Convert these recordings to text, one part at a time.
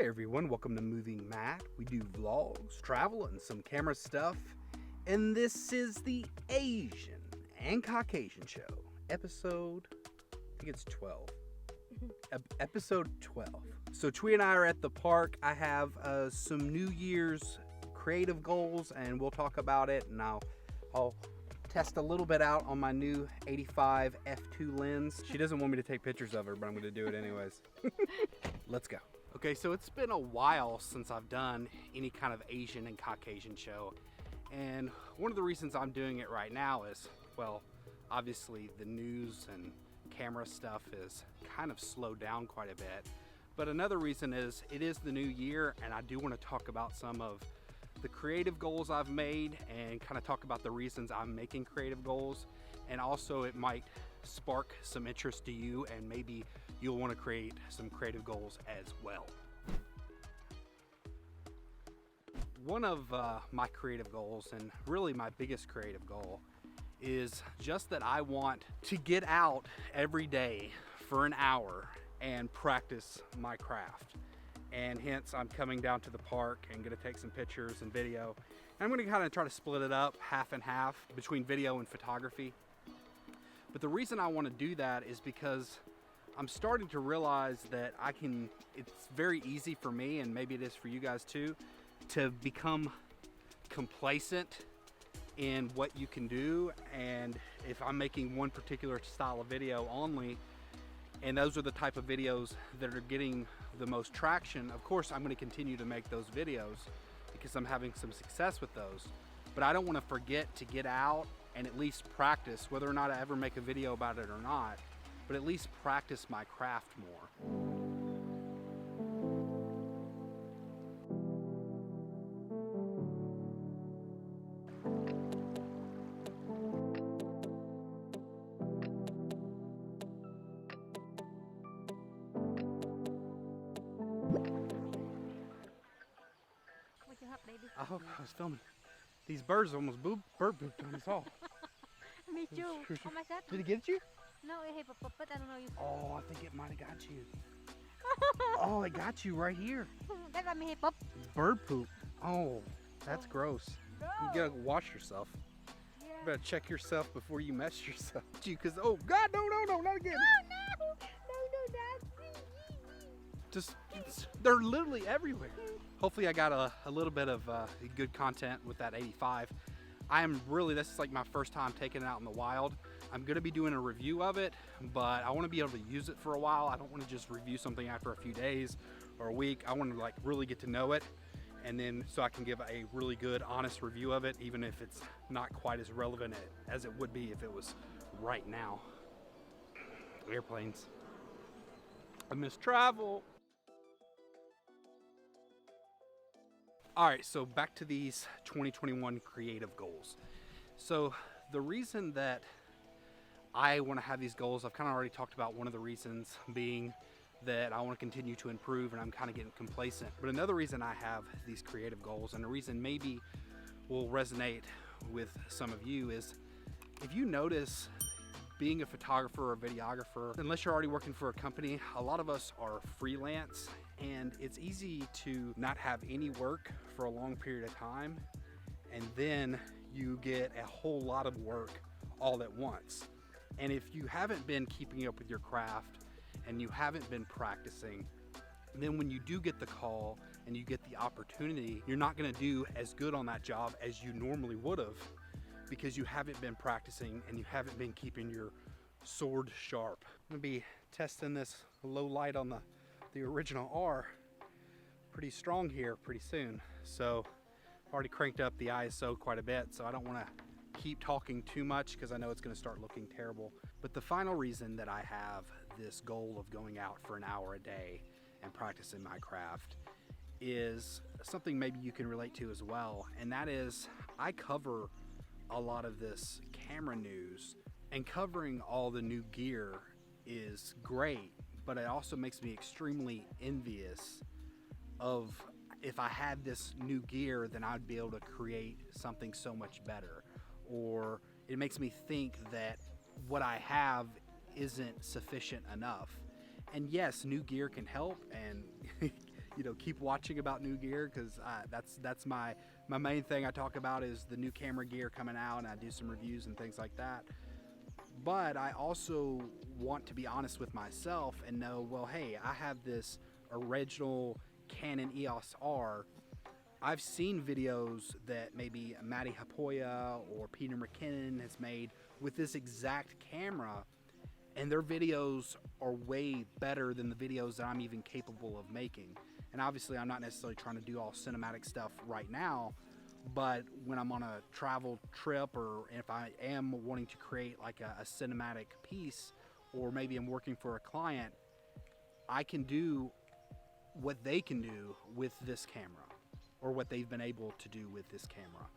everyone, welcome to Moving Matt. We do vlogs, travel, and some camera stuff. And this is the Asian and Caucasian Show, episode, I think it's 12. Episode 12. So Twee and I are at the park. I have some New Year's creative goals, and we'll talk about it. And I'll test a little bit out on my new 85 f2 lens. She doesn't want me to take pictures of her, but I'm going to do it anyways. Let's go. Okay, so it's been a while since I've done any kind of Asian and Caucasian show. And one of the reasons I'm doing it right now is, well, obviously the news and camera stuff is kind of slowed down quite a bit. But another reason is it is the new year, and I do want to talk about some of the creative goals I've made and kind of talk about the reasons I'm making creative goals. And also it might spark some interest to you, and maybe you'll want to create some creative goals as well. One of my creative goals, and really my biggest creative goal, is just that I want to get out every day for an hour and practice my craft. And hence I'm coming down to the park and gonna take some pictures and video. And I'm gonna kind of try to split it up half and half between video and photography. But the reason I want to do that is because I'm starting to realize that it's very easy for me, and maybe it is for you guys too, to become complacent in what you can do. And if I'm making one particular style of video only, and those are the type of videos that are getting the most traction, of course I'm going to continue to make those videos because I'm having some success with those. But I don't want to forget to get out and at least practice, whether or not I ever make a video about it or not, but at least practice my craft more. What's your hut, baby? I was filming. These birds almost bird pooped on us all. Me too. Oh my God. Did it get you? No, it hit but I don't know you. Oh, I think it might have got you. Oh, it got you right here. That got me hit pop. Bird poop. Oh, that's gross. No. You gotta wash yourself. Yeah. You better check yourself before you mess yourself. Because, oh God, no, not again. No, Dad. They're literally everywhere. Hopefully I got a little bit of good content with that 85. This is like my first time taking it out in the wild. I'm gonna be doing a review of it, but I wanna be able to use it for a while. I don't wanna just review something after a few days or a week. I wanna like really get to know it, and then so I can give a really good, honest review of it, even if it's not quite as relevant as it would be if it was right now. Airplanes. I miss travel. All right, so back to these 2021 creative goals. So the reason that I want to have these goals, I've kind of already talked about one of the reasons being that I want to continue to improve and I'm kind of getting complacent. But another reason I have these creative goals, and a reason maybe will resonate with some of you, is if you notice, being a photographer or videographer, unless you're already working for a company, a lot of us are freelance, and it's easy to not have any work for a long period of time, and then you get a whole lot of work all at once. And if you haven't been keeping up with your craft and you haven't been practicing, then when you do get the call and you get the opportunity, you're not gonna do as good on that job as you normally would have, because you haven't been practicing and you haven't been keeping your sword sharp. I'm gonna be testing this low light on the original R pretty strong here pretty soon. So I've already cranked up the ISO quite a bit, so I don't wanna keep talking too much because I know it's gonna start looking terrible. But the final reason that I have this goal of going out for an hour a day and practicing my craft is something maybe you can relate to as well. And that is, I cover a lot of this camera news, and covering all the new gear is great, but it also makes me extremely envious of, if I had this new gear, then I'd be able to create something so much better. Or it makes me think that what I have isn't sufficient enough. And yes, new gear can help, and keep watching about new gear, because that's my main thing I talk about is the new camera gear coming out, and I do some reviews and things like that. But I also want to be honest with myself and know, well, hey, I have this original Canon EOS R. I've seen videos that maybe Matty Hapoya or Peter McKinnon has made with this exact camera, and their videos are way better than the videos that I'm even capable of making. And obviously I'm not necessarily trying to do all cinematic stuff right now, but when I'm on a travel trip, or if I am wanting to create like a cinematic piece, or maybe I'm working for a client, I can do what they can do with this camera, or what they've been able to do with this camera.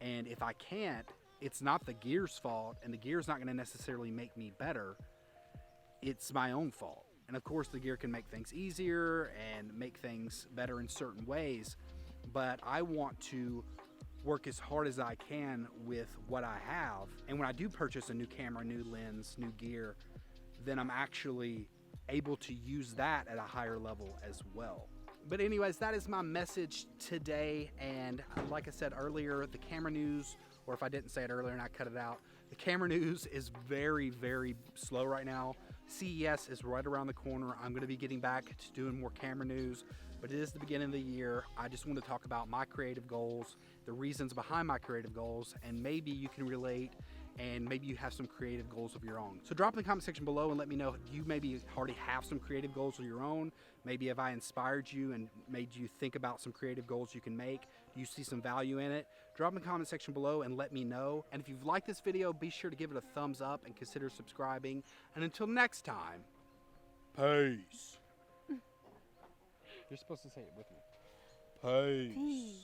And if I can't, it's not the gear's fault, and the gear's not going to necessarily make me better. It's my own fault. And of course the gear can make things easier and make things better in certain ways, but I want to work as hard as I can with what I have. And when I do purchase a new camera, new lens, new gear, then I'm actually able to use that at a higher level as well. But anyways, that is my message today. And like I said earlier, the camera news, or if I didn't say it earlier and I cut it out, the camera news is very, very slow right now. CES is right around the corner. I'm going to be getting back to doing more camera news, but it is the beginning of the year. I just want to talk about my creative goals, the reasons behind my creative goals, and maybe you can relate, and maybe you have some creative goals of your own. So drop in the comment section below and let me know if you maybe already have some creative goals of your own. Maybe have I inspired you and made you think about some creative goals you can make? Do you see some value in it? Drop in the comment section below and let me know. And if you've liked this video, be sure to give it a thumbs up and consider subscribing. And until next time, peace. You're supposed to say it with me. Peace. Peace.